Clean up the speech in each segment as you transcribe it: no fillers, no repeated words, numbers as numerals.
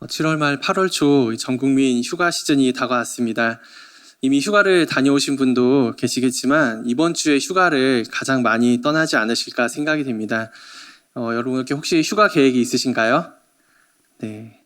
7월 말 8월 초 전 국민 휴가 시즌이 다가왔습니다. 이미 휴가를 다녀오신 분도 계시겠지만 이번 주에 휴가를 가장 많이 떠나지 않으실까 생각이 됩니다. 여러분 혹시 휴가 계획이 있으신가요? 네.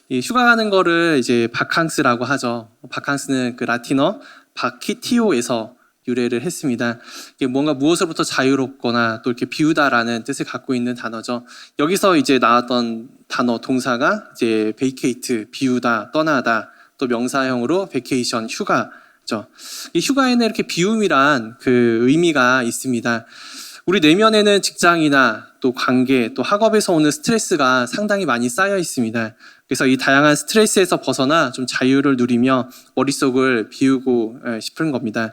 이 휴가 가는 거를 이제 바캉스라고 하죠. 바캉스는 그 라틴어 바키티오에서 유래를 했습니다. 이게 뭔가 무엇으로부터 자유롭거나 또 이렇게 비우다라는 뜻을 갖고 있는 단어죠. 여기서 이제 나왔던 단어 동사가 이제 vacate, 비우다, 떠나다, 또 명사형으로 vacation, 휴가죠. 이 휴가에는 이렇게 비움이란 그 의미가 있습니다. 우리 내면에는 직장이나 또 관계, 또 학업에서 오는 스트레스가 상당히 많이 쌓여 있습니다. 그래서 이 다양한 스트레스에서 벗어나 좀 자유를 누리며 머릿속을 비우고 싶은 겁니다.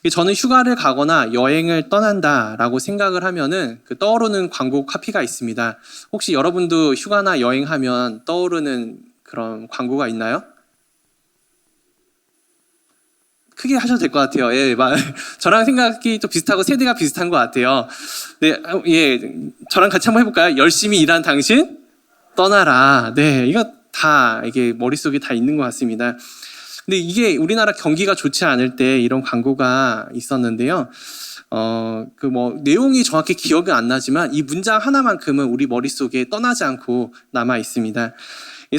저는 휴가를 가거나 여행을 떠난다라고 생각을 하면은 그 떠오르는 광고 카피가 있습니다. 혹시 여러분도 휴가나 여행하면 떠오르는 그런 광고가 있나요? 크게 하셔도 될 것 같아요. 예, 저랑 생각이 좀 비슷하고 세대가 비슷한 것 같아요. 네, 예, 저랑 같이 한번 해볼까요? 열심히 일한 당신 떠나라. 네, 이거 다 이게 머릿속에 다 있는 것 같습니다. 근데 이게 우리나라 경기가 좋지 않을 때 이런 광고가 있었는데요. 내용이 정확히 기억은 안 나지만 이 문장 하나만큼은 우리 머릿속에 떠나지 않고 남아 있습니다.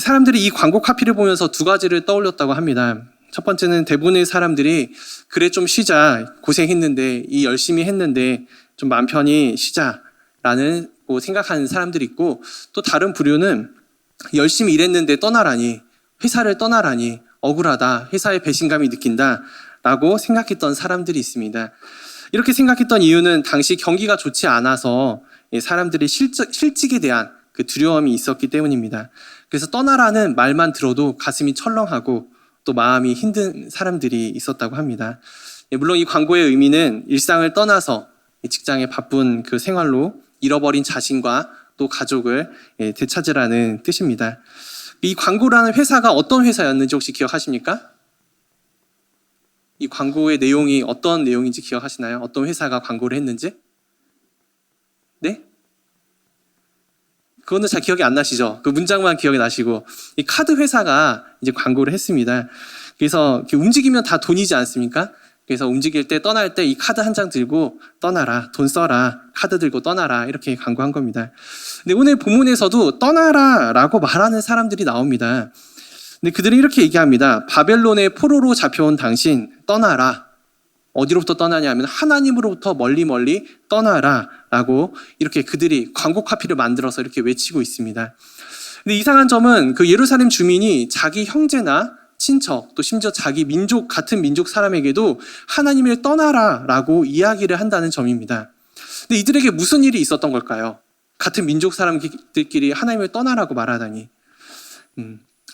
사람들이 이 광고 카피를 보면서 두 가지를 떠올렸다고 합니다. 첫 번째는 대부분의 사람들이 그래 좀 쉬자, 고생했는데 이 열심히 했는데 좀 마음 편히 쉬자라는 생각하는 사람들이 있고, 또 다른 부류는 열심히 일했는데 떠나라니, 회사를 떠나라니 억울하다, 회사에 배신감이 느낀다 라고 생각했던 사람들이 있습니다. 이렇게 생각했던 이유는 당시 경기가 좋지 않아서 사람들이 실직에 대한 그 두려움이 있었기 때문입니다. 그래서 떠나라는 말만 들어도 가슴이 철렁하고 또 마음이 힘든 사람들이 있었다고 합니다. 물론 이 광고의 의미는 일상을 떠나서 직장의 바쁜 그 생활로 잃어버린 자신과 또 가족을 되찾으라는 뜻입니다. 이 광고라는 회사가 어떤 회사였는지 혹시 기억하십니까? 이 광고의 내용이 어떤 내용인지 기억하시나요? 어떤 회사가 광고를 했는지? 네? 그거는 잘 기억이 안 나시죠? 그 문장만 기억이 나시고, 이 카드 회사가 이제 광고를 했습니다. 그래서 이렇게 움직이면 다 돈이지 않습니까? 그래서 움직일 때, 떠날 때 이 카드 한 장 들고 떠나라, 돈 써라, 카드 들고 떠나라, 이렇게 광고한 겁니다. 근데 오늘 본문에서도 떠나라 라고 말하는 사람들이 나옵니다. 근데 그들은 이렇게 얘기합니다. 바벨론의 포로로 잡혀온 당신 떠나라. 어디로부터 떠나냐면 하나님으로부터 멀리 멀리 떠나라 라고 이렇게 그들이 광고 카피를 만들어서 이렇게 외치고 있습니다. 근데 이상한 점은 그 예루살렘 주민이 자기 형제나 친척, 또 심지어 자기 민족, 같은 민족 사람에게도 하나님을 떠나라 라고 이야기를 한다는 점입니다. 근데 이들에게 무슨 일이 있었던 걸까요? 같은 민족 사람들끼리 하나님을 떠나라고 말하다니.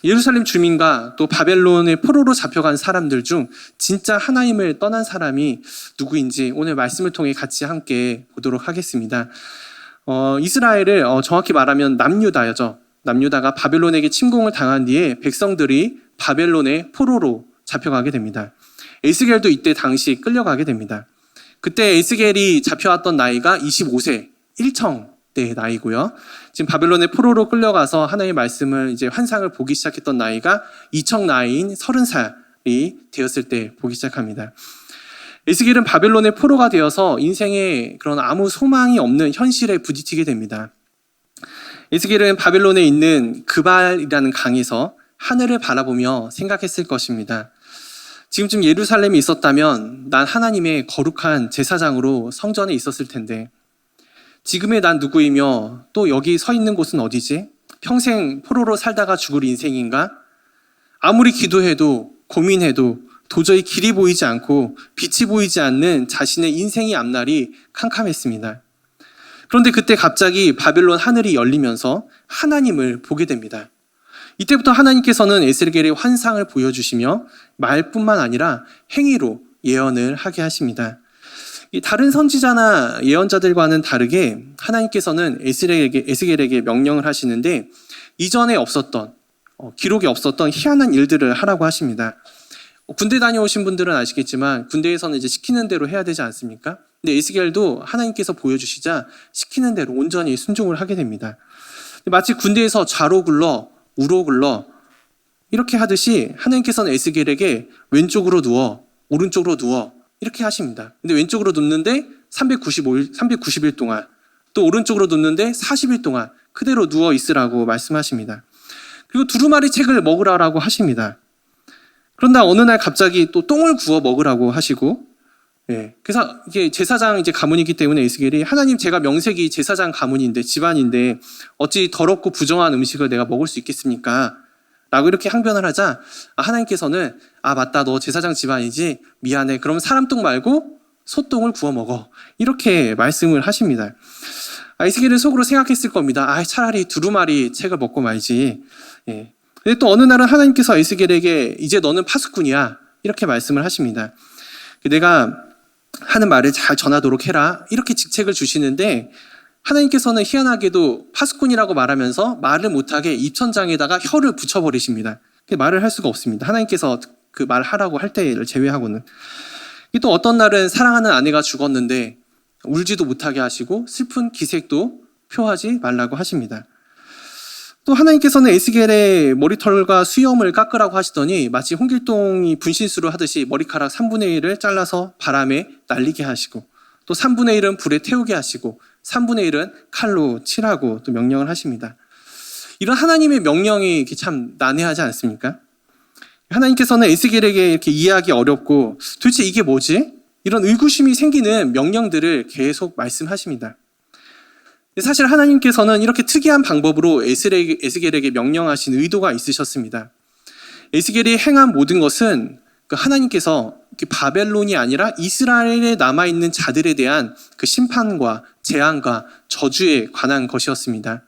예루살렘 주민과 또 바벨론의 포로로 잡혀간 사람들 중 진짜 하나님을 떠난 사람이 누구인지 오늘 말씀을 통해 같이 함께 보도록 하겠습니다. 이스라엘을 정확히 말하면 남유다죠. 남유다가 바벨론에게 침공을 당한 뒤에 백성들이 바벨론의 포로로 잡혀가게 됩니다. 에스겔도 이때 당시 끌려가게 됩니다. 그때 에스겔이 잡혀왔던 나이가 25세, 1청대의 나이고요. 지금 바벨론의 포로로 끌려가서 하나님의 말씀을 이제 환상을 보기 시작했던 나이가 2청 나이인 30살이 되었을 때 보기 시작합니다. 에스겔은 바벨론의 포로가 되어서 인생에 그런 아무 소망이 없는 현실에 부딪히게 됩니다. 에스겔은 바벨론에 있는 그발이라는 강에서 하늘을 바라보며 생각했을 것입니다. 지금쯤 예루살렘에 있었다면 난 하나님의 거룩한 제사장으로 성전에 있었을 텐데 지금의 난 누구이며 또 여기 서 있는 곳은 어디지? 평생 포로로 살다가 죽을 인생인가? 아무리 기도해도 고민해도 도저히 길이 보이지 않고 빛이 보이지 않는 자신의 인생의 앞날이 캄캄했습니다. 그런데 그때 갑자기 바벨론 하늘이 열리면서 하나님을 보게 됩니다. 이때부터 하나님께서는 에스겔의 환상을 보여주시며 말뿐만 아니라 행위로 예언을 하게 하십니다. 다른 선지자나 예언자들과는 다르게 하나님께서는 에스겔에게 명령을 하시는데 이전에 없었던, 기록에 없었던 희한한 일들을 하라고 하십니다. 군대 다녀오신 분들은 아시겠지만 군대에서는 이제 시키는 대로 해야 되지 않습니까? 근데 에스겔도 하나님께서 보여주시자 시키는 대로 온전히 순종을 하게 됩니다. 마치 군대에서 좌로 굴러 우로글러 이렇게 하듯이 하나님께서는 에스겔에게 왼쪽으로 누워 오른쪽으로 누워 이렇게 하십니다. 근데 왼쪽으로 눕는데 390일 동안, 또 오른쪽으로 눕는데 40일 동안 그대로 누워 있으라고 말씀하십니다. 그리고 두루마리 책을 먹으라고 하십니다. 그런다 어느 날 갑자기 또 똥을 구워 먹으라고 하시고, 그래서 이게 제사장 가문이기 때문에 에스겔이 하나님, 제가 명색이 제사장 가문인데, 집안인데 어찌 더럽고 부정한 음식을 내가 먹을 수 있겠습니까? 라고 이렇게 항변을 하자 하나님께서는 맞다, 너 제사장 집안이지, 미안해, 그럼 사람 똥 말고 소똥을 구워 먹어, 이렇게 말씀을 하십니다. 에스겔은 속으로 생각했을 겁니다. 차라리 두루마리 책을 먹고 말지. 근데 또 어느 날은 하나님께서 에스겔에게 이제 너는 파수꾼이야, 이렇게 말씀을 하십니다. 내가 하는 말을 잘 전하도록 해라, 이렇게 직책을 주시는데, 하나님께서는 희한하게도 파수꾼이라고 말하면서 말을 못하게 입천장에다가 혀를 붙여버리십니다. 말을 할 수가 없습니다. 하나님께서 그 말하라고 할 때를 제외하고는. 또 어떤 날은 사랑하는 아내가 죽었는데 울지도 못하게 하시고 슬픈 기색도 표하지 말라고 하십니다. 또 하나님께서는 에스겔의 머리털과 수염을 깎으라고 하시더니 마치 홍길동이 분신술을 하듯이 머리카락 3분의 1을 잘라서 바람에 날리게 하시고, 또 3분의 1은 불에 태우게 하시고 3분의 1은 칼로 칠하고 또 명령을 하십니다. 이런 하나님의 명령이 참 난해하지 않습니까? 하나님께서는 에스겔에게 이렇게 이해하기 어렵고 도대체 이게 뭐지? 이런 의구심이 생기는 명령들을 계속 말씀하십니다. 사실 하나님께서는 이렇게 특이한 방법으로 에스겔에게 명령하신 의도가 있으셨습니다. 에스겔이 행한 모든 것은 하나님께서 바벨론이 아니라 이스라엘에 남아있는 자들에 대한 그 심판과 재앙과 저주에 관한 것이었습니다.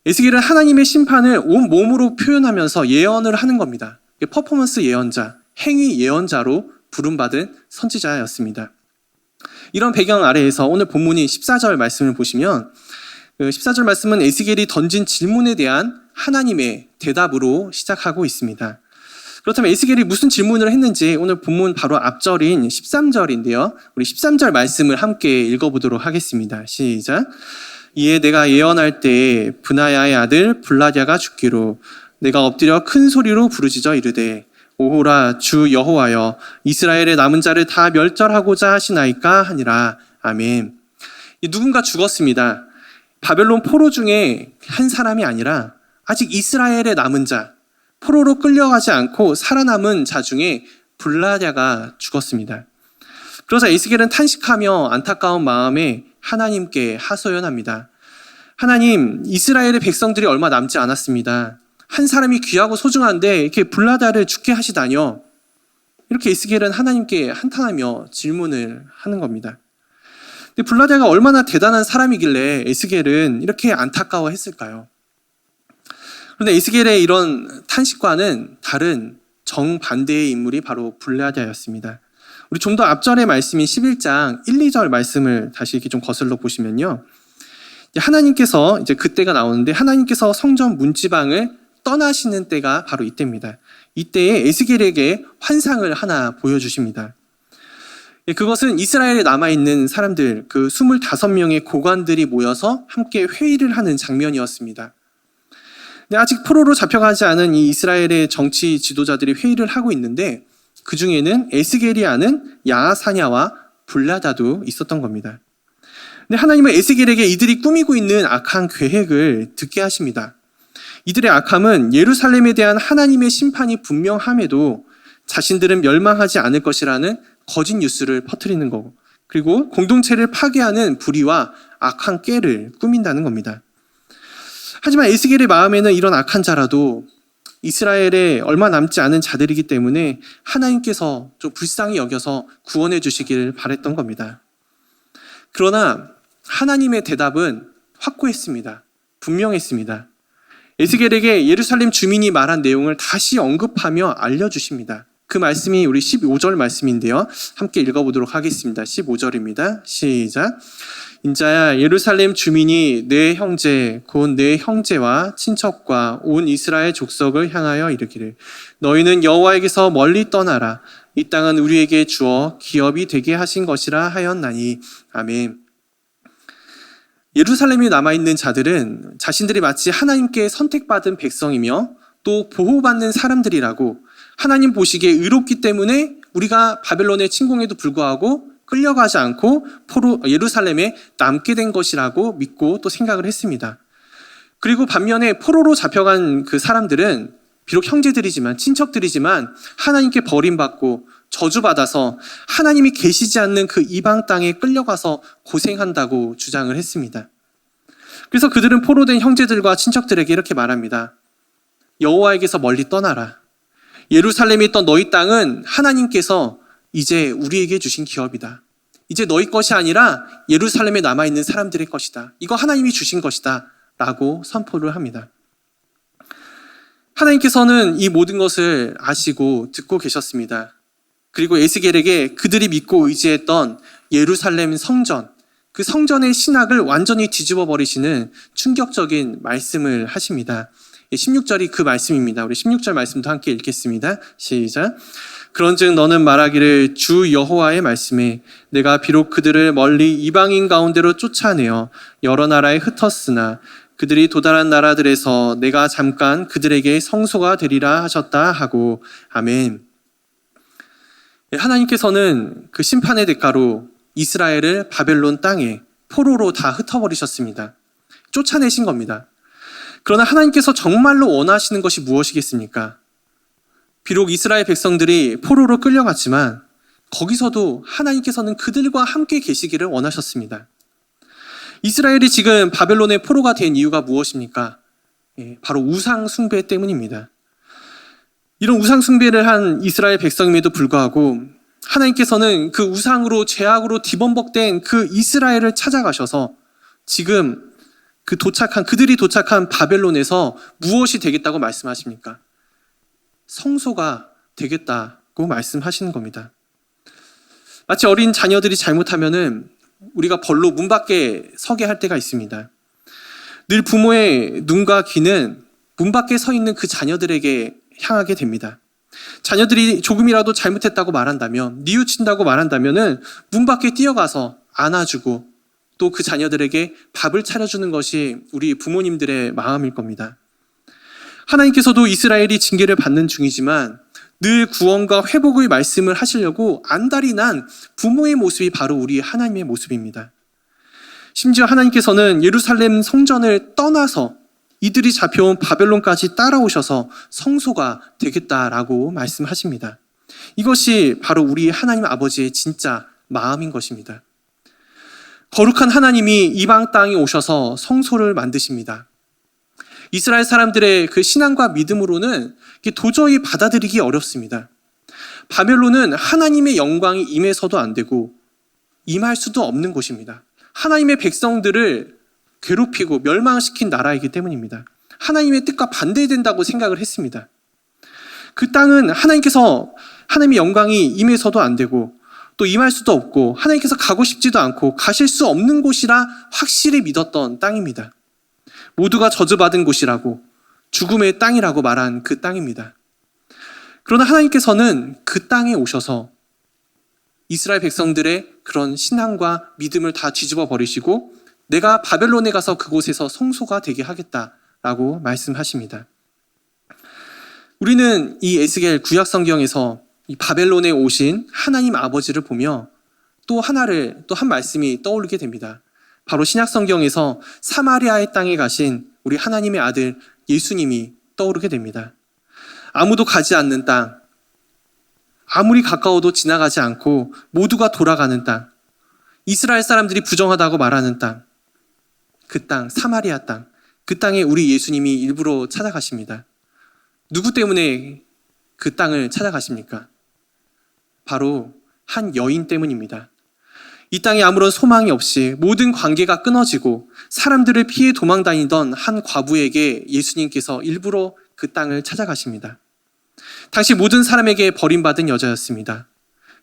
에스겔은 하나님의 심판을 온 몸으로 표현하면서 예언을 하는 겁니다. 퍼포먼스 예언자, 행위 예언자로 부름받은 선지자였습니다. 이런 배경 아래에서 오늘 본문인 14절 말씀을 보시면, 14절 말씀은 에스겔이 던진 질문에 대한 하나님의 대답으로 시작하고 있습니다. 그렇다면 에스겔이 무슨 질문을 했는지 오늘 본문 바로 앞절인 13절인데요. 우리 13절 말씀을 함께 읽어보도록 하겠습니다. 시작. 이에 내가 예언할 때 브나야의 아들 블라랴가 죽기로 내가 엎드려 큰 소리로 부르짖어 이르되 오호라 주 여호와여, 이스라엘의 남은 자를 다 멸절하고자 하시나이까 하니라. 아멘. 누군가 죽었습니다. 바벨론 포로 중에 한 사람이 아니라 아직 이스라엘의 남은 자, 포로로 끌려가지 않고 살아남은 자 중에 블라랴가 죽었습니다. 그러자 에스겔은 탄식하며 안타까운 마음에 하나님께 하소연합니다. 하나님, 이스라엘의 백성들이 얼마 남지 않았습니다. 한 사람이 귀하고 소중한데 이렇게 블라랴를 죽게 하시다뇨. 이렇게 에스겔은 하나님께 한탄하며 질문을 하는 겁니다. 근데 블라랴가 얼마나 대단한 사람이길래 에스겔은 이렇게 안타까워했을까요? 그런데 에스겔의 이런 탄식과는 다른 정반대의 인물이 바로 블라랴였습니다. 우리 좀 더 앞절의 말씀인 11장 1, 2절 말씀을 다시 이렇게 좀 거슬러 보시면요. 하나님께서 이제 그때가 나오는데, 하나님께서 성전 문지방을 떠나시는 때가 바로 이때입니다. 이때에 에스겔에게 환상을 하나 보여주십니다. 그것은 이스라엘에 남아있는 사람들, 그 25명의 고관들이 모여서 함께 회의를 하는 장면이었습니다. 근데 아직 포로로 잡혀가지 않은 이 이스라엘의 정치 지도자들이 회의를 하고 있는데, 그 중에는 에스겔이 아는 야사냐와 블라랴도 있었던 겁니다. 근데 하나님은 에스겔에게 이들이 꾸미고 있는 악한 계획을 듣게 하십니다. 이들의 악함은 예루살렘에 대한 하나님의 심판이 분명함에도 자신들은 멸망하지 않을 것이라는 거짓 뉴스를 퍼뜨리는 거고, 그리고 공동체를 파괴하는 불의와 악한 꾀를 꾸민다는 겁니다. 하지만 에스겔의 마음에는 이런 악한 자라도 이스라엘에 얼마 남지 않은 자들이기 때문에 하나님께서 좀 불쌍히 여겨서 구원해 주시기를 바랬던 겁니다. 그러나 하나님의 대답은 확고했습니다. 분명했습니다. 에스겔에게 예루살렘 주민이 말한 내용을 다시 언급하며 알려주십니다. 그 말씀이 우리 15절 말씀인데요. 함께 읽어보도록 하겠습니다. 15절입니다. 시작. 인자야, 예루살렘 주민이 내 형제 곧 내 형제와 친척과 온 이스라엘 족속을 향하여 이르기를 너희는 여호와에게서 멀리 떠나라. 이 땅은 우리에게 주어 기업이 되게 하신 것이라 하였나니. 아멘. 예루살렘에 남아있는 자들은 자신들이 마치 하나님께 선택받은 백성이며 또 보호받는 사람들이라고, 하나님 보시기에 의롭기 때문에 우리가 바벨론의 침공에도 불구하고 끌려가지 않고 예루살렘에 남게 된 것이라고 믿고 또 생각을 했습니다. 그리고 반면에 포로로 잡혀간 그 사람들은 비록 형제들이지만, 친척들이지만 하나님께 버림받고 저주받아서 하나님이 계시지 않는 그 이방 땅에 끌려가서 고생한다고 주장을 했습니다. 그래서 그들은 포로된 형제들과 친척들에게 이렇게 말합니다. 여호와에게서 멀리 떠나라. 예루살렘에 있던 너희 땅은 하나님께서 이제 우리에게 주신 기업이다. 이제 너희 것이 아니라 예루살렘에 남아있는 사람들의 것이다. 이거 하나님이 주신 것이다 라고 선포를 합니다. 하나님께서는 이 모든 것을 아시고 듣고 계셨습니다. 그리고 에스겔에게 그들이 믿고 의지했던 예루살렘 성전, 그 성전의 신학을 완전히 뒤집어 버리시는 충격적인 말씀을 하십니다. 16절이 그 말씀입니다. 우리 16절 말씀도 함께 읽겠습니다. 시작. 그런즉 너는 말하기를 주 여호와의 말씀에 내가 비록 그들을 멀리 이방인 가운데로 쫓아내어 여러 나라에 흩었으나 그들이 도달한 나라들에서 내가 잠깐 그들에게 성소가 되리라 하셨다 하고. 아멘. 하나님께서는 그 심판의 대가로 이스라엘을 바벨론 땅에 포로로 다 흩어버리셨습니다. 쫓아내신 겁니다. 그러나 하나님께서 정말로 원하시는 것이 무엇이겠습니까? 비록 이스라엘 백성들이 포로로 끌려갔지만 거기서도 하나님께서는 그들과 함께 계시기를 원하셨습니다. 이스라엘이 지금 바벨론의 포로가 된 이유가 무엇입니까? 바로 우상 숭배 때문입니다. 이런 우상 숭배를 한 이스라엘 백성임에도 불구하고 하나님께서는 그 우상으로 죄악으로 뒤범벅된 그 이스라엘을 찾아가셔서 지금 그들이 도착한 바벨론에서 무엇이 되겠다고 말씀하십니까? 성소가 되겠다고 말씀하시는 겁니다. 마치 어린 자녀들이 잘못하면은 우리가 벌로 문 밖에 서게 할 때가 있습니다. 늘 부모의 눈과 귀는 문 밖에 서 있는 그 자녀들에게 향하게 됩니다. 자녀들이 조금이라도 잘못했다고 말한다면, 뉘우친다고 말한다면은 문 밖에 뛰어가서 안아주고 또 그 자녀들에게 밥을 차려주는 것이 우리 부모님들의 마음일 겁니다. 하나님께서도 이스라엘이 징계를 받는 중이지만 늘 구원과 회복의 말씀을 하시려고 안달이 난 부모의 모습이 바로 우리 하나님의 모습입니다. 심지어 하나님께서는 예루살렘 성전을 떠나서 이들이 잡혀온 바벨론까지 따라오셔서 성소가 되겠다라고 말씀하십니다. 이것이 바로 우리 하나님 아버지의 진짜 마음인 것입니다. 거룩한 하나님이 이방 땅에 오셔서 성소를 만드십니다. 이스라엘 사람들의 그 신앙과 믿음으로는 도저히 받아들이기 어렵습니다. 바벨론은 하나님의 영광이 임해서도 안 되고 임할 수도 없는 곳입니다. 하나님의 백성들을 괴롭히고 멸망시킨 나라이기 때문입니다. 하나님의 뜻과 반대된다고 생각을 했습니다. 그 땅은 하나님의 영광이 임해서도 안 되고 또 임할 수도 없고 하나님께서 가고 싶지도 않고 가실 수 없는 곳이라 확실히 믿었던 땅입니다. 모두가 저주받은 곳이라고, 죽음의 땅이라고 말한 그 땅입니다. 그러나 하나님께서는 그 땅에 오셔서 이스라엘 백성들의 그런 신앙과 믿음을 다 뒤집어 버리시고 내가 바벨론에 가서 그곳에서 성소가 되게 하겠다라고 말씀하십니다. 우리는 이 에스겔 구약 성경에서 이 바벨론에 오신 하나님 아버지를 보며 또 한 말씀이 떠오르게 됩니다. 바로 신약 성경에서 사마리아의 땅에 가신 우리 하나님의 아들 예수님이 떠오르게 됩니다. 아무도 가지 않는 땅, 아무리 가까워도 지나가지 않고 모두가 돌아가는 땅, 이스라엘 사람들이 부정하다고 말하는 땅, 그 땅, 사마리아 땅, 그 땅에 우리 예수님이 일부러 찾아가십니다. 누구 때문에 그 땅을 찾아가십니까? 바로 한 여인 때문입니다. 이 땅에 아무런 소망이 없이 모든 관계가 끊어지고 사람들을 피해 도망다니던 한 과부에게 예수님께서 일부러 그 땅을 찾아가십니다. 당시 모든 사람에게 버림받은 여자였습니다.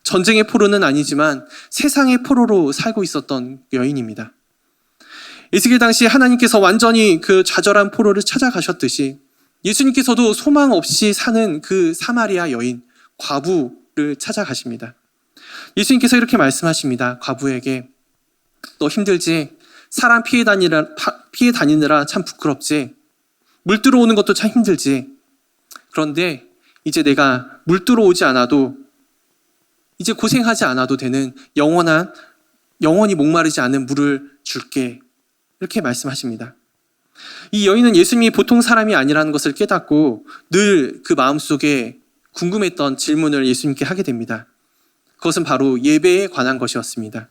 전쟁의 포로는 아니지만 세상의 포로로 살고 있었던 여인입니다. 에스겔 당시 하나님께서 완전히 그 좌절한 포로를 찾아가셨듯이 예수님께서도 소망 없이 사는 그 사마리아 여인, 과부를 찾아가십니다. 예수님께서 이렇게 말씀하십니다. 과부에게 너 힘들지? 사람 피해 다니느라 참 부끄럽지. 물 들어오는 것도 참 힘들지. 그런데 이제 내가 물 들어오지 않아도, 이제 고생하지 않아도 되는 영원히 목마르지 않은 물을 줄게. 이렇게 말씀하십니다. 이 여인은 예수님이 보통 사람이 아니라는 것을 깨닫고 늘 그 마음속에 궁금했던 질문을 예수님께 하게 됩니다. 그것은 바로 예배에 관한 것이었습니다.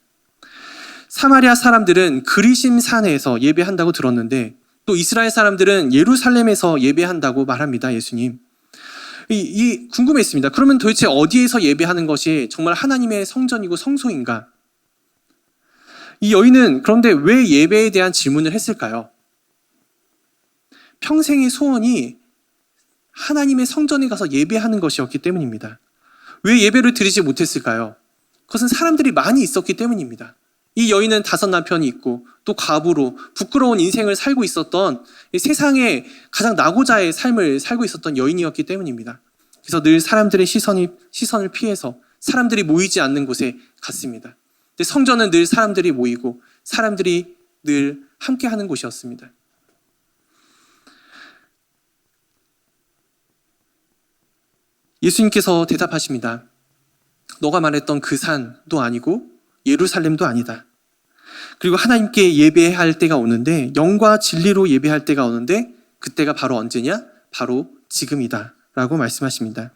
사마리아 사람들은 그리심 산에서 예배한다고 들었는데 또 이스라엘 사람들은 예루살렘에서 예배한다고 말합니다. 예수님. 궁금했습니다. 그러면 도대체 어디에서 예배하는 것이 정말 하나님의 성전이고 성소인가? 이 여인은 그런데 왜 예배에 대한 질문을 했을까요? 평생의 소원이 하나님의 성전에 가서 예배하는 것이었기 때문입니다. 왜 예배를 드리지 못했을까요? 그것은 사람들이 많이 있었기 때문입니다. 이 여인은 5 남편이 있고 또 과부로 부끄러운 인생을 살고 있었던, 세상에 가장 낙오자의 삶을 살고 있었던 여인이었기 때문입니다. 그래서 늘 사람들의 시선을 피해서 사람들이 모이지 않는 곳에 갔습니다. 근데 성전은 늘 사람들이 모이고 사람들이 늘 함께하는 곳이었습니다. 예수님께서 대답하십니다. 너가 말했던 그 산도 아니고 예루살렘도 아니다. 그리고 하나님께 예배할 때가 오는데, 영과 진리로 예배할 때가 오는데 그때가 바로 언제냐? 바로 지금이다 라고 말씀하십니다.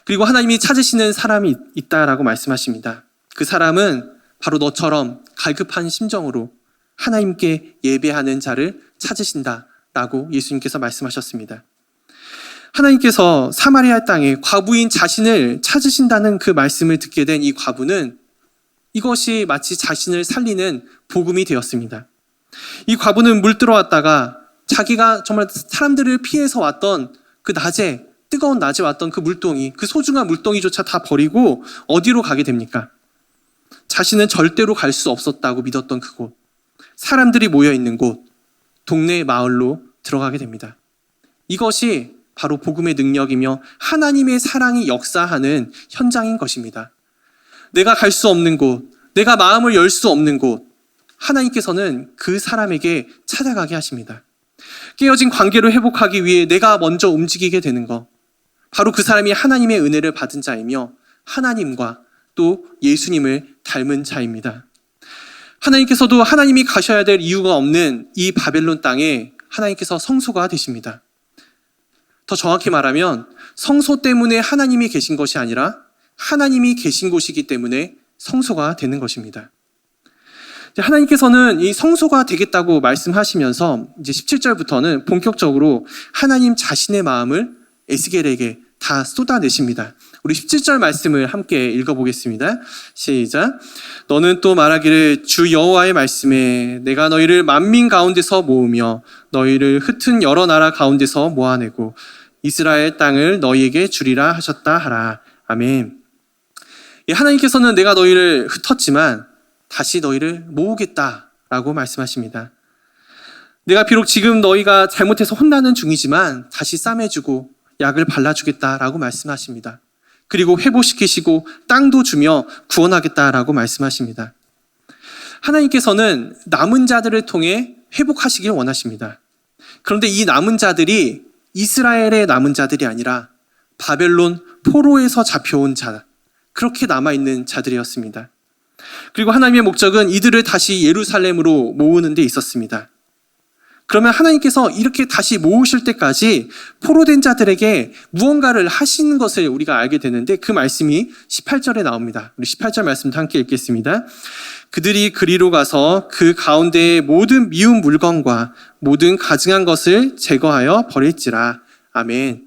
그리고 하나님이 찾으시는 사람이 있다라고 말씀하십니다. 그 사람은 바로 너처럼 갈급한 심정으로 하나님께 예배하는 자를 찾으신다라고 예수님께서 말씀하셨습니다. 하나님께서 사마리아 땅에 과부인 자신을 찾으신다는 그 말씀을 듣게 된 이 과부는 이것이 마치 자신을 살리는 복음이 되었습니다. 이 과부는 물 들어왔다가 자기가 정말 사람들을 피해서 왔던 그 뜨거운 낮에 왔던 그 물동이, 그 소중한 물동이조차 다 버리고 어디로 가게 됩니까? 자신은 절대로 갈 수 없었다고 믿었던 그곳, 사람들이 모여있는 곳, 동네 마을로 들어가게 됩니다. 이것이 바로 복음의 능력이며 하나님의 사랑이 역사하는 현장인 것입니다. 내가 갈 수 없는 곳, 내가 마음을 열 수 없는 곳, 하나님께서는 그 사람에게 찾아가게 하십니다. 깨어진 관계를 회복하기 위해 내가 먼저 움직이게 되는 것, 바로 그 사람이 하나님의 은혜를 받은 자이며 하나님과 또 예수님을 닮은 자입니다. 하나님께서도 하나님이 가셔야 될 이유가 없는 이 바벨론 땅에 하나님께서 성소가 되십니다. 더 정확히 말하면 성소 때문에 하나님이 계신 것이 아니라 하나님이 계신 곳이기 때문에 성소가 되는 것입니다. 하나님께서는 이 성소가 되겠다고 말씀하시면서 이제 17절부터는 본격적으로 하나님 자신의 마음을 에스겔에게 다 쏟아내십니다. 우리 17절 말씀을 함께 읽어보겠습니다. 시작. 너는 또 말하기를 주 여호와의 말씀에 내가 너희를 만민 가운데서 모으며 너희를 흩은 여러 나라 가운데서 모아내고 이스라엘 땅을 너희에게 주리라 하셨다 하라. 아멘. 하나님께서는 내가 너희를 흩었지만 다시 너희를 모으겠다라고 말씀하십니다. 내가 비록 지금 너희가 잘못해서 혼나는 중이지만 다시 싸매주고 약을 발라주겠다라고 말씀하십니다. 그리고 회복시키시고 땅도 주며 구원하겠다라고 말씀하십니다. 하나님께서는 남은 자들을 통해 회복하시길 원하십니다. 그런데 이 남은 자들이 이스라엘의 남은 자들이 아니라 바벨론 포로에서 잡혀온 자, 그렇게 남아있는 자들이었습니다. 그리고 하나님의 목적은 이들을 다시 예루살렘으로 모으는 데 있었습니다. 그러면 하나님께서 이렇게 다시 모으실 때까지 포로된 자들에게 무언가를 하시는 것을 우리가 알게 되는데 그 말씀이 18절에 나옵니다. 우리 18절 말씀도 함께 읽겠습니다. 그들이 그리로 가서 그 가운데의 모든 미운 물건과 모든 가증한 것을 제거하여 버릴지라. 아멘.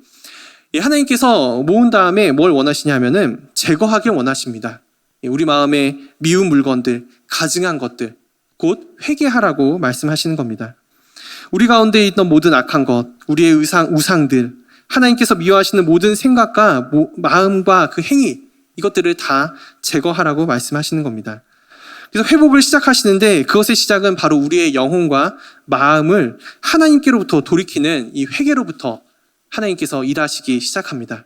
하나님께서 모은 다음에 뭘 원하시냐면은 제거하길 원하십니다. 우리 마음에 미운 물건들, 가증한 것들, 곧 회개하라고 말씀하시는 겁니다. 우리 가운데 있던 모든 악한 것, 우리의 우상들, 하나님께서 미워하시는 모든 생각과 마음과 그 행위, 이것들을 다 제거하라고 말씀하시는 겁니다. 그래서 회복을 시작하시는데 그것의 시작은 바로 우리의 영혼과 마음을 하나님께로부터 돌이키는 이 회개로부터 하나님께서 일하시기 시작합니다.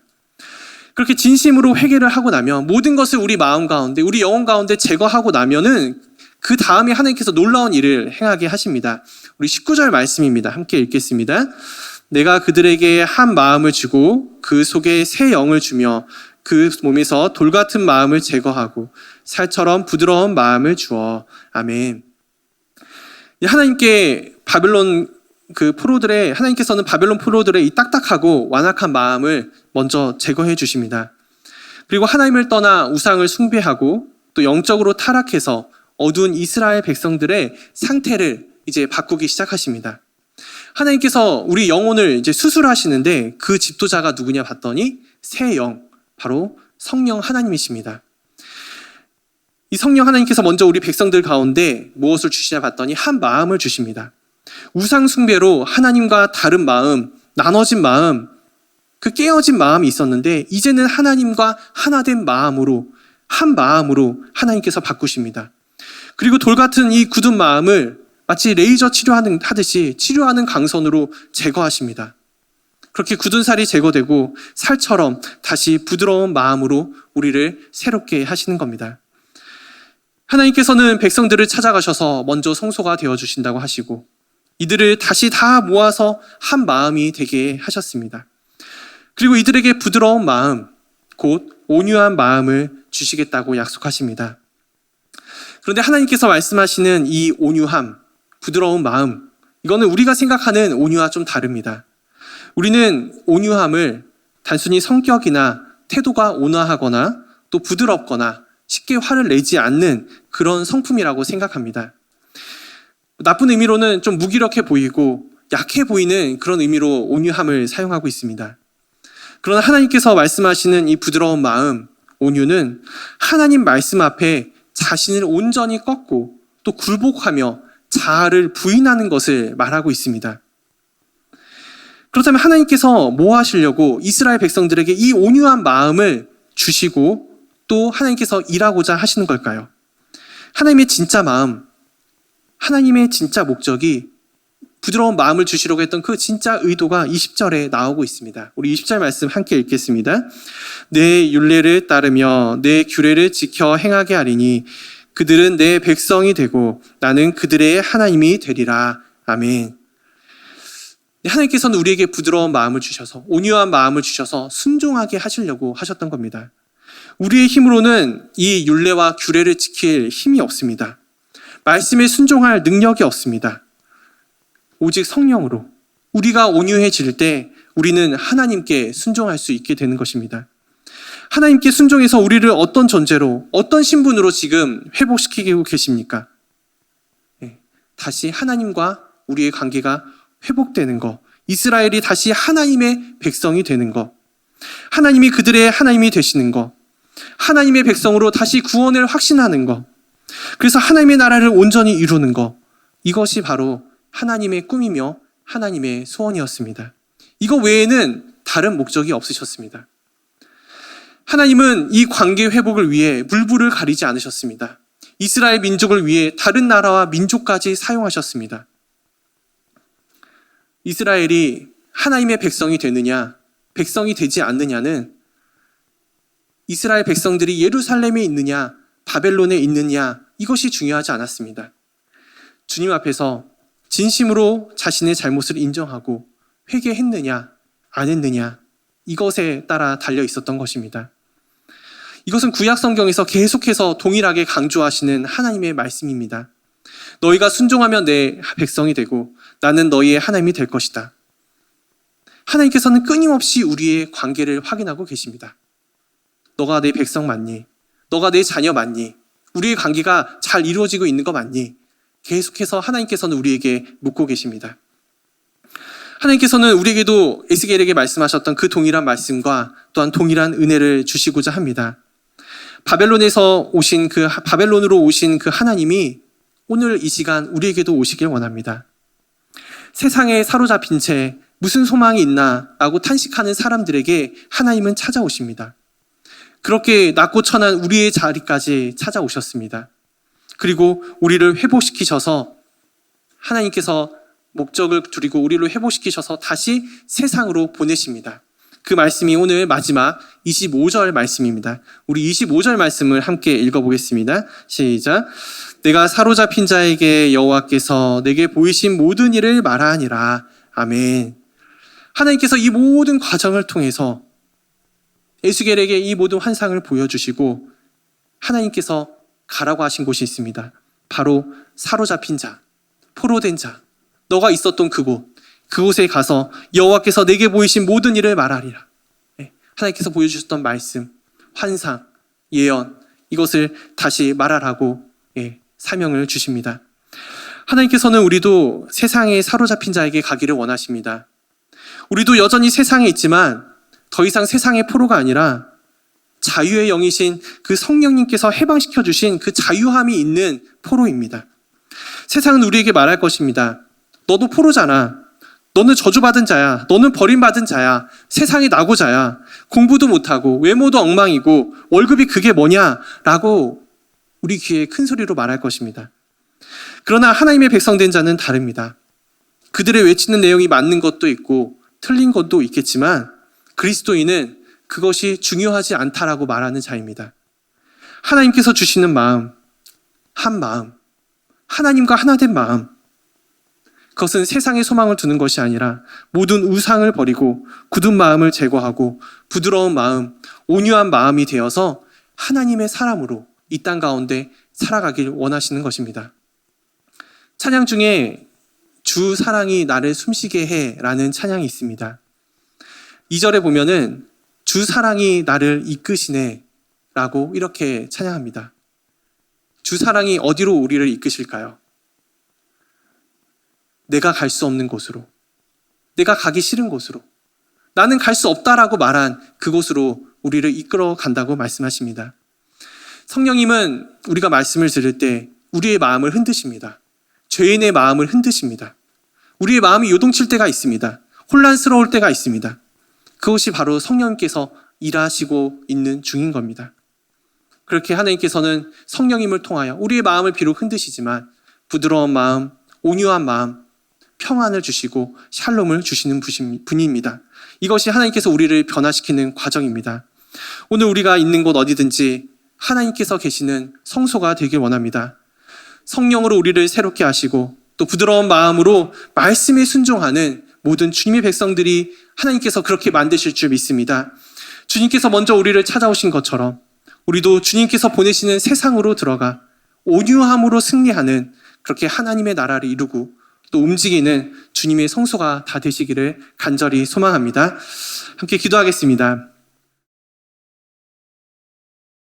그렇게 진심으로 회개를 하고 나면 모든 것을 우리 마음 가운데, 우리 영혼 가운데 제거하고 나면은 그 다음에 하나님께서 놀라운 일을 행하게 하십니다. 우리 19절 말씀입니다. 함께 읽겠습니다. 내가 그들에게 한 마음을 주고 그 속에 새 영을 주며 그 몸에서 돌 같은 마음을 제거하고 살처럼 부드러운 마음을 주어. 아멘. 하나님께 하나님께서는 바벨론 포로들의 이 딱딱하고 완악한 마음을 먼저 제거해 주십니다. 그리고 하나님을 떠나 우상을 숭배하고 또 영적으로 타락해서 어두운 이스라엘 백성들의 상태를 이제 바꾸기 시작하십니다. 하나님께서 우리 영혼을 이제 수술하시는데 그 집도자가 누구냐 봤더니 새 영, 바로 성령 하나님이십니다. 이 성령 하나님께서 먼저 우리 백성들 가운데 무엇을 주시냐 봤더니 한 마음을 주십니다. 우상 숭배로 하나님과 다른 마음, 나눠진 마음, 그 깨어진 마음이 있었는데 이제는 하나님과 하나된 마음으로, 한 마음으로 하나님께서 바꾸십니다. 그리고 돌 같은 이 굳은 마음을 마치 레이저 치료하듯이 치료하는 강선으로 제거하십니다. 그렇게 굳은 살이 제거되고 살처럼 다시 부드러운 마음으로 우리를 새롭게 하시는 겁니다. 하나님께서는 백성들을 찾아가셔서 먼저 성소가 되어주신다고 하시고 이들을 다시 다 모아서 한 마음이 되게 하셨습니다. 그리고 이들에게 부드러운 마음, 곧 온유한 마음을 주시겠다고 약속하십니다. 그런데 하나님께서 말씀하시는 이 온유함, 부드러운 마음, 이거는 우리가 생각하는 온유와 좀 다릅니다. 우리는 온유함을 단순히 성격이나 태도가 온화하거나 또 부드럽거나 쉽게 화를 내지 않는 그런 성품이라고 생각합니다. 나쁜 의미로는 좀 무기력해 보이고 약해 보이는 그런 의미로 온유함을 사용하고 있습니다. 그러나 하나님께서 말씀하시는 이 부드러운 마음, 온유는 하나님 말씀 앞에 자신을 온전히 꺾고 또 굴복하며 자아를 부인하는 것을 말하고 있습니다. 그렇다면 하나님께서 뭐 하시려고 이스라엘 백성들에게 이 온유한 마음을 주시고 또 하나님께서 일하고자 하시는 걸까요? 하나님의 진짜 마음, 하나님의 진짜 목적이 부드러운 마음을 주시려고 했던 그 진짜 의도가 20절에 나오고 있습니다. 우리 20절 말씀 함께 읽겠습니다. 내 율례를 따르며 내 규례를 지켜 행하게 하리니 그들은 내 백성이 되고 나는 그들의 하나님이 되리라. 아멘. 하나님께서는 우리에게 부드러운 마음을 주셔서 온유한 마음을 주셔서 순종하게 하시려고 하셨던 겁니다. 우리의 힘으로는 이 율례와 규례를 지킬 힘이 없습니다. 말씀에 순종할 능력이 없습니다. 오직 성령으로 우리가 온유해질 때 우리는 하나님께 순종할 수 있게 되는 것입니다. 하나님께 순종해서 우리를 어떤 존재로, 어떤 신분으로 지금 회복시키고 계십니까? 다시 하나님과 우리의 관계가 회복되는 것, 이스라엘이 다시 하나님의 백성이 되는 것, 하나님이 그들의 하나님이 되시는 것, 하나님의 백성으로 다시 구원을 확신하는 것, 그래서 하나님의 나라를 온전히 이루는 것, 이것이 바로 하나님의 꿈이며 하나님의 소원이었습니다. 이거 외에는 다른 목적이 없으셨습니다. 하나님은 이 관계 회복을 위해 물불을 가리지 않으셨습니다. 이스라엘 민족을 위해 다른 나라와 민족까지 사용하셨습니다. 이스라엘이 하나님의 백성이 되느냐, 백성이 되지 않느냐는 이스라엘 백성들이 예루살렘에 있느냐, 바벨론에 있느냐, 이것이 중요하지 않았습니다. 주님 앞에서 진심으로 자신의 잘못을 인정하고 회개했느냐, 안 했느냐, 이것에 따라 달려 있었던 것입니다. 이것은 구약 성경에서 계속해서 동일하게 강조하시는 하나님의 말씀입니다. 너희가 순종하면 내 백성이 되고 나는 너희의 하나님이 될 것이다. 하나님께서는 끊임없이 우리의 관계를 확인하고 계십니다. 너가 내 백성 맞니? 너가 내 자녀 맞니? 우리의 관계가 잘 이루어지고 있는 거 맞니? 계속해서 하나님께서는 우리에게 묻고 계십니다. 하나님께서는 우리에게도 에스겔에게 말씀하셨던 그 동일한 말씀과 또한 동일한 은혜를 주시고자 합니다. 바벨론으로 오신 그 하나님이 오늘 이 시간 우리에게도 오시길 원합니다. 세상에 사로잡힌 채 무슨 소망이 있나 라고 탄식하는 사람들에게 하나님은 찾아오십니다. 그렇게 낮고 천한 우리의 자리까지 찾아오셨습니다. 그리고 우리를 회복시키셔서 하나님께서 목적을 두리고 우리를 회복시키셔서 다시 세상으로 보내십니다. 그 말씀이 오늘 마지막 25절 말씀입니다. 우리 25절 말씀을 함께 읽어보겠습니다. 시작. 내가 사로잡힌 자에게 여호와께서 내게 보이신 모든 일을 말하니라. 아멘. 하나님께서 이 모든 과정을 통해서 에스겔에게 이 모든 환상을 보여주시고 하나님께서 가라고 하신 곳이 있습니다. 바로 사로잡힌 자, 포로된 자, 너가 있었던 그곳에 가서 여호와께서 내게 보이신 모든 일을 말하리라. 하나님께서 보여주셨던 말씀, 환상, 예언, 이것을 다시 말하라고 사명을 주십니다. 하나님께서는 우리도 세상에 사로잡힌 자에게 가기를 원하십니다. 우리도 여전히 세상에 있지만 더 이상 세상의 포로가 아니라 자유의 영이신 그 성령님께서 해방시켜 주신 그 자유함이 있는 포로입니다. 세상은 우리에게 말할 것입니다. 너도 포로잖아. 너는 저주받은 자야. 너는 버림받은 자야. 세상의 낙오자야. 공부도 못하고 외모도 엉망이고 월급이 그게 뭐냐? 라고 우리 귀에 큰 소리로 말할 것입니다. 그러나 하나님의 백성된 자는 다릅니다. 그들의 외치는 내용이 맞는 것도 있고 틀린 것도 있겠지만 그리스도인은 그것이 중요하지 않다라고 말하는 자입니다. 하나님께서 주시는 마음, 한 마음, 하나님과 하나 된 마음, 그것은 세상에 소망을 두는 것이 아니라 모든 우상을 버리고 굳은 마음을 제거하고 부드러운 마음, 온유한 마음이 되어서 하나님의 사람으로 이 땅 가운데 살아가길 원하시는 것입니다. 찬양 중에 주 사랑이 나를 숨쉬게 해 라는 찬양이 있습니다. 2절에 보면은 주 사랑이 나를 이끄시네 라고 이렇게 찬양합니다. 주 사랑이 어디로 우리를 이끄실까요? 내가 갈 수 없는 곳으로, 내가 가기 싫은 곳으로, 나는 갈 수 없다라고 말한 그곳으로 우리를 이끌어 간다고 말씀하십니다. 성령님은 우리가 말씀을 들을 때 우리의 마음을 흔드십니다. 죄인의 마음을 흔드십니다. 우리의 마음이 요동칠 때가 있습니다. 혼란스러울 때가 있습니다. 그것이 바로 성령님께서 일하시고 있는 중인 겁니다. 그렇게 하나님께서는 성령님을 통하여 우리의 마음을 비록 흔드시지만 부드러운 마음, 온유한 마음, 평안을 주시고 샬롬을 주시는 분입니다. 이것이 하나님께서 우리를 변화시키는 과정입니다. 오늘 우리가 있는 곳 어디든지 하나님께서 계시는 성소가 되길 원합니다. 성령으로 우리를 새롭게 하시고 또 부드러운 마음으로 말씀에 순종하는 모든 주님의 백성들이 하나님께서 그렇게 만드실 줄 믿습니다. 주님께서 먼저 우리를 찾아오신 것처럼 우리도 주님께서 보내시는 세상으로 들어가 온유함으로 승리하는 그렇게 하나님의 나라를 이루고 또 움직이는 주님의 성소가 다 되시기를 간절히 소망합니다. 함께 기도하겠습니다.